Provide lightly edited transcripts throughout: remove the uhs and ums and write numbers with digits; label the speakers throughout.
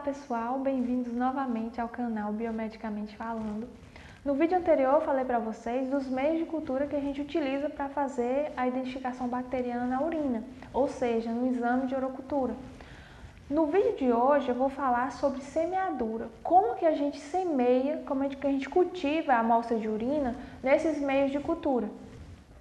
Speaker 1: pessoal, bem-vindos novamente ao canal Biomedicamente Falando. No vídeo anterior eu falei para vocês dos meios de cultura que a gente utiliza para fazer a identificação bacteriana na urina, ou seja, no exame de urocultura. No vídeo de hoje eu vou falar sobre semeadura, como que a gente semeia, como que a gente cultiva a amostra de urina nesses meios de cultura.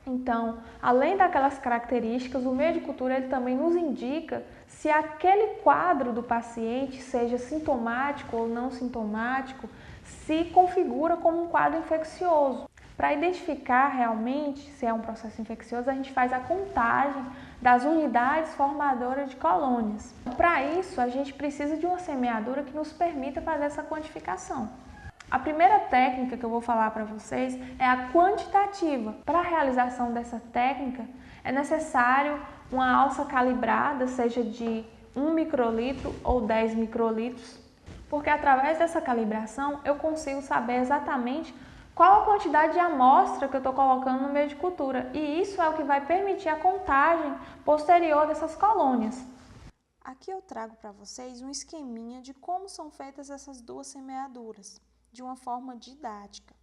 Speaker 1: Então, além daquelas características, o meio de cultura ele também nos indica se aquele quadro do paciente, seja sintomático ou não sintomático, se configura como um quadro infeccioso. Para identificar realmente se é um processo infeccioso, a gente faz a contagem das unidades formadoras de colônias. Para isso, a gente precisa de uma semeadura que nos permita fazer essa quantificação. A primeira técnica que eu vou falar para vocês é a quantitativa. Para a realização dessa técnica, é necessário uma alça calibrada, seja de 1 microlitro ou 10 microlitros, porque através dessa calibração eu consigo saber exatamente qual a quantidade de amostra que eu estou colocando no meio de cultura, e isso é o que vai permitir a contagem posterior dessas colônias.
Speaker 2: Aqui eu trago para vocês um esqueminha de como são feitas essas duas semeaduras, de uma forma didática.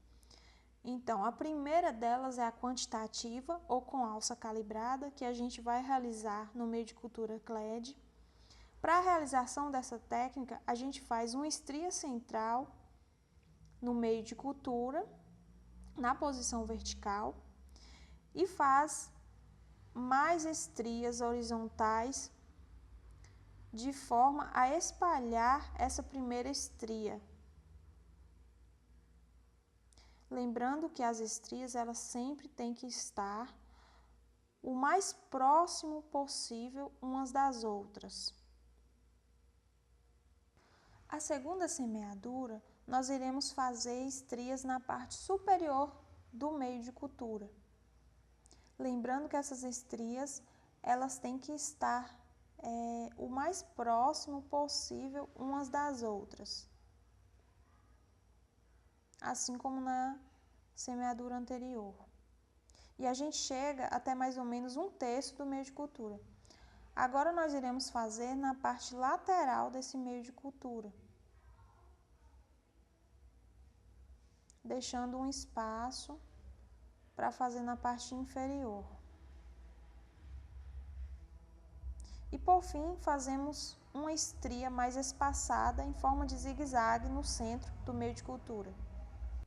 Speaker 2: Então, a primeira delas é a quantitativa ou com alça calibrada, que a gente vai realizar no meio de cultura CLED. Para a realização dessa técnica, a gente faz uma estria central no meio de cultura, na posição vertical, e faz mais estrias horizontais de forma a espalhar essa primeira estria. Lembrando que as estrias elas sempre têm que estar o mais próximo possível umas das outras. A segunda semeadura, nós iremos fazer estrias na parte superior do meio de cultura. Lembrando que essas estrias elas têm que estar o mais próximo possível umas das outras, assim como na semeadura anterior. E a gente chega até mais ou menos 1/3 do meio de cultura. Agora nós iremos fazer na parte lateral desse meio de cultura, deixando um espaço para fazer na parte inferior. E por fim, fazemos uma estria mais espaçada em forma de zigue-zague no centro do meio de cultura.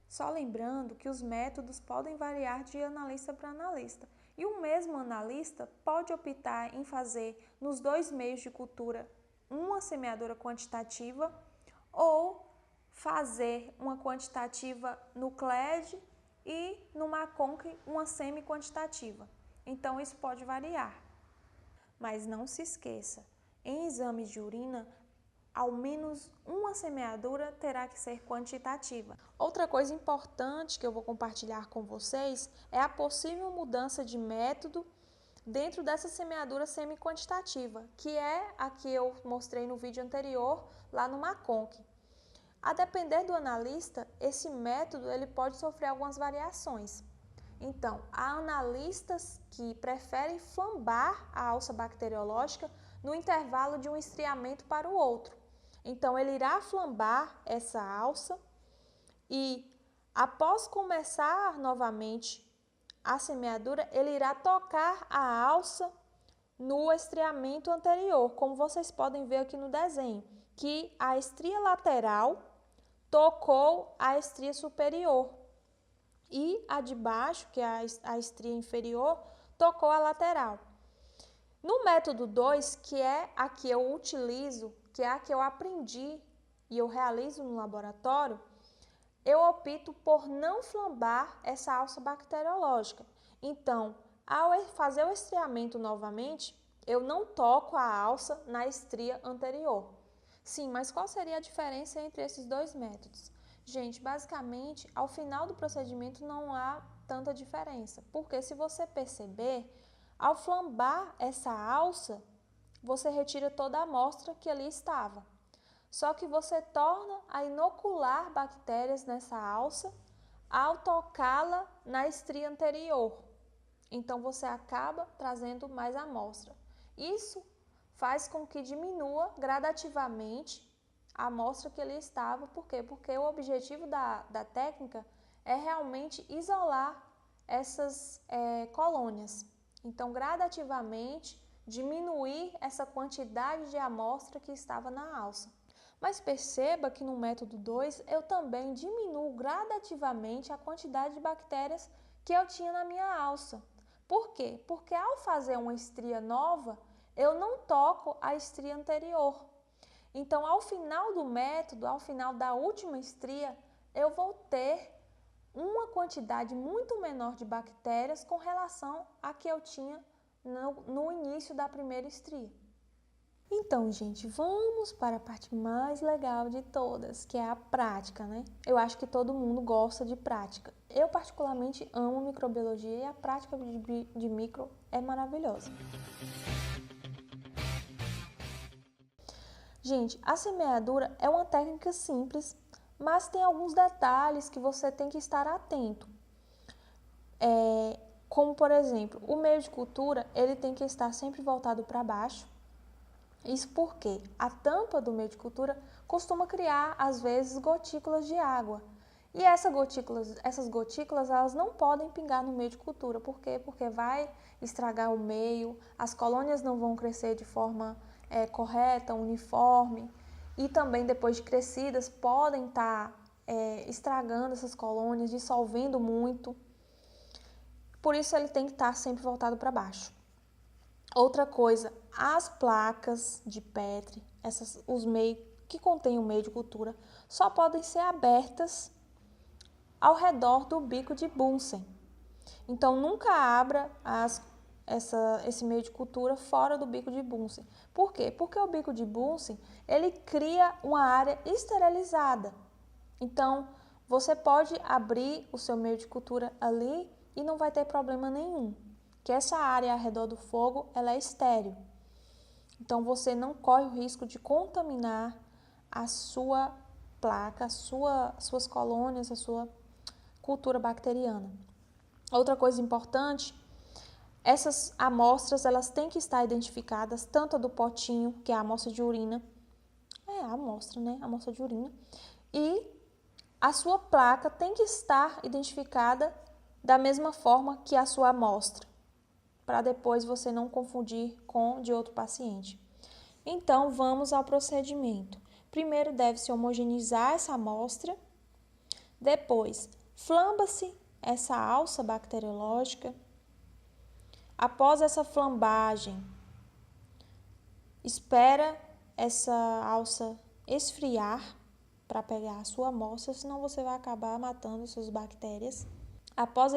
Speaker 2: Só lembrando que os métodos podem variar de analista para analista, e o mesmo analista pode optar em fazer nos dois meios de cultura uma semeadura quantitativa ou fazer uma quantitativa no CLED e no MACONC uma semi-quantitativa. Então isso pode variar. Mas não se esqueça, em exames de urina, ao menos uma semeadura terá que ser quantitativa. Outra coisa importante que eu vou compartilhar com vocês é a possível mudança de método dentro dessa semeadura semi-quantitativa, que é a que eu mostrei no vídeo anterior, lá no MACONC. A depender do analista, esse método ele pode sofrer algumas variações. Então, há analistas que preferem flambar a alça bacteriológica no intervalo de um estriamento para o outro. Então, ele irá flambar essa alça e, após começar novamente a semeadura, ele irá tocar a alça no estriamento anterior, como vocês podem ver aqui no desenho, que a estria lateral tocou a estria superior e a de baixo, que é a estria inferior, tocou a lateral. No método 2, que é a que eu utilizo, que é a que eu aprendi e eu realizo no laboratório, eu opto por não flambar essa alça bacteriológica. Então, ao fazer o estriamento novamente, eu não toco a alça na estria anterior. Sim, mas qual seria a diferença entre esses dois métodos? Gente, basicamente, ao final do procedimento não há tanta diferença, porque se você perceber, ao flambar essa alça, você retira toda a amostra que ali estava. Só que você torna a inocular bactérias nessa alça ao tocá-la na estria anterior. Então, você acaba trazendo mais amostra. Isso faz com que diminua gradativamente a amostra que ele estava. Por quê? Porque o objetivo da técnica é realmente isolar essas colônias. Então, gradativamente, diminuir essa quantidade de amostra que estava na alça. Mas perceba que no método 2 eu também diminuo gradativamente a quantidade de bactérias que eu tinha na minha alça. Por quê? Porque ao fazer uma estria nova, eu não toco a estria anterior. Então, ao final do método, ao final da última estria, eu vou ter uma quantidade muito menor de bactérias com relação à que eu tinha no início da primeira estria. Então, gente, vamos para a parte mais legal de todas, que é a prática, né? Eu acho que todo mundo gosta de prática. Eu, particularmente, amo microbiologia e a prática de micro é maravilhosa. Gente, a semeadura é uma técnica simples, mas tem alguns detalhes que você tem que estar atento. Como, por exemplo, o meio de cultura, ele tem que estar sempre voltado para baixo. Isso porque a tampa do meio de cultura costuma criar, às vezes, gotículas de água. E essas gotículas, elas não podem pingar no meio de cultura. Por quê? Porque vai estragar o meio, as colônias não vão crescer de forma correta, uniforme. E também, depois de crescidas, podem estar estragando essas colônias, dissolvendo muito. Por isso, ele tem que estar sempre voltado para baixo. Outra coisa, as placas de Petri, os meios que contêm o meio de cultura, só podem ser abertas ao redor do bico de Bunsen. Então, nunca abra esse meio de cultura fora do bico de Bunsen. Por quê? Porque o bico de Bunsen, ele cria uma área esterilizada. Então, você pode abrir o seu meio de cultura ali e não vai ter problema nenhum. Que essa área ao redor do fogo, ela é estéril. Então, você não corre o risco de contaminar a sua placa, suas colônias, a sua cultura bacteriana. Outra coisa importante, essas amostras, elas têm que estar identificadas, tanto a do potinho, que é a amostra de urina, a amostra, né? A amostra de urina. E a sua placa tem que estar identificada da mesma forma que a sua amostra, para depois você não confundir com de outro paciente. Então, vamos ao procedimento. Primeiro, deve-se homogeneizar essa amostra. Depois, flamba-se essa alça bacteriológica. Após essa flambagem, espera essa alça esfriar para pegar a sua amostra, senão você vai acabar matando suas bactérias. Após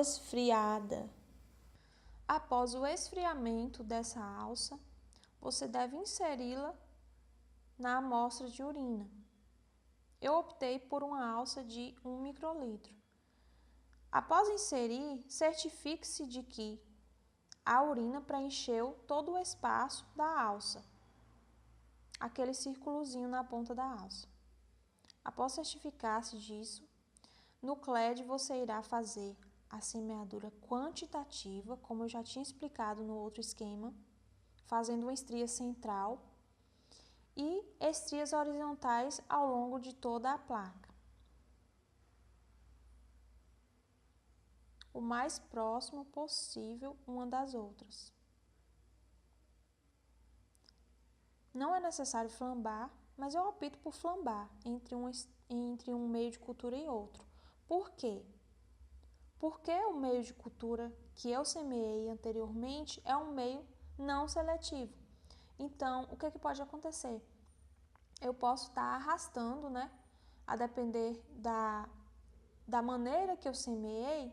Speaker 2: o esfriamento dessa alça, você deve inseri-la na amostra de urina. Eu optei por uma alça de 1 microlitro. Após inserir, certifique-se de que a urina preencheu todo o espaço da alça, aquele círculozinho na ponta da alça. Após certificar-se disso, no CLED você irá fazer a semeadura quantitativa, como eu já tinha explicado no outro esquema, fazendo uma estria central e estrias horizontais ao longo de toda a placa, o mais próximo possível uma das outras. Não é necessário flambar, mas eu opto por flambar entre um meio de cultura e outro. Por quê? Porque o meio de cultura que eu semeei anteriormente é um meio não seletivo. Então, o que pode acontecer? Eu posso estar arrastando, né? A depender da maneira que eu semeei,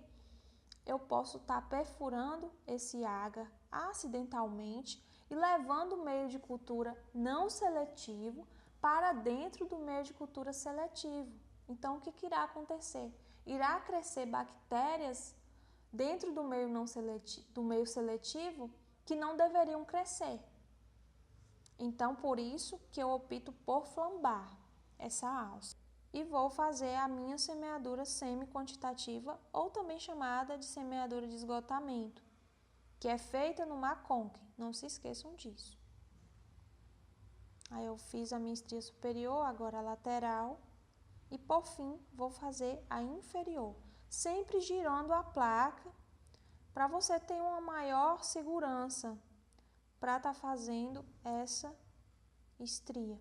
Speaker 2: eu posso estar perfurando esse agar acidentalmente e levando o meio de cultura não seletivo para dentro do meio de cultura seletivo. Então, o que irá acontecer? Irá crescer bactérias dentro do meio seletivo que não deveriam crescer. Então, por isso que eu opto por flambar essa alça. E vou fazer a minha semeadura semi-quantitativa, ou também chamada de semeadura de esgotamento, que é feita no McConkey, não se esqueçam disso. Aí eu fiz a minha estria superior, agora a lateral. E por fim, vou fazer a inferior. Sempre girando a placa para você ter uma maior segurança para estar fazendo essa estria.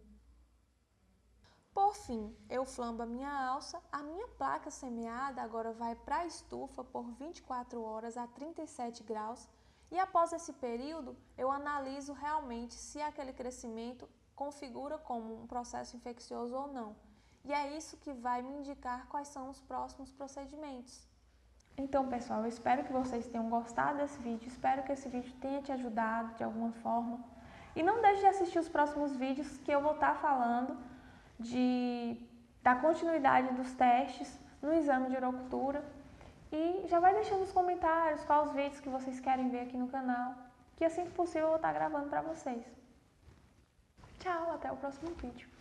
Speaker 2: Por fim, eu flambo a minha alça, a minha placa semeada agora vai para a estufa por 24 horas a 37 graus e após esse período eu analiso realmente se aquele crescimento configura como um processo infeccioso ou não. E é isso que vai me indicar quais são os próximos procedimentos.
Speaker 1: Então, pessoal, eu espero que vocês tenham gostado desse vídeo, espero que esse vídeo tenha te ajudado de alguma forma. E não deixe de assistir os próximos vídeos que eu vou estar falando da continuidade dos testes no exame de urocultura. E já vai deixando nos comentários quais os vídeos que vocês querem ver aqui no canal, que assim que possível eu vou estar gravando para vocês. Tchau, até o próximo vídeo.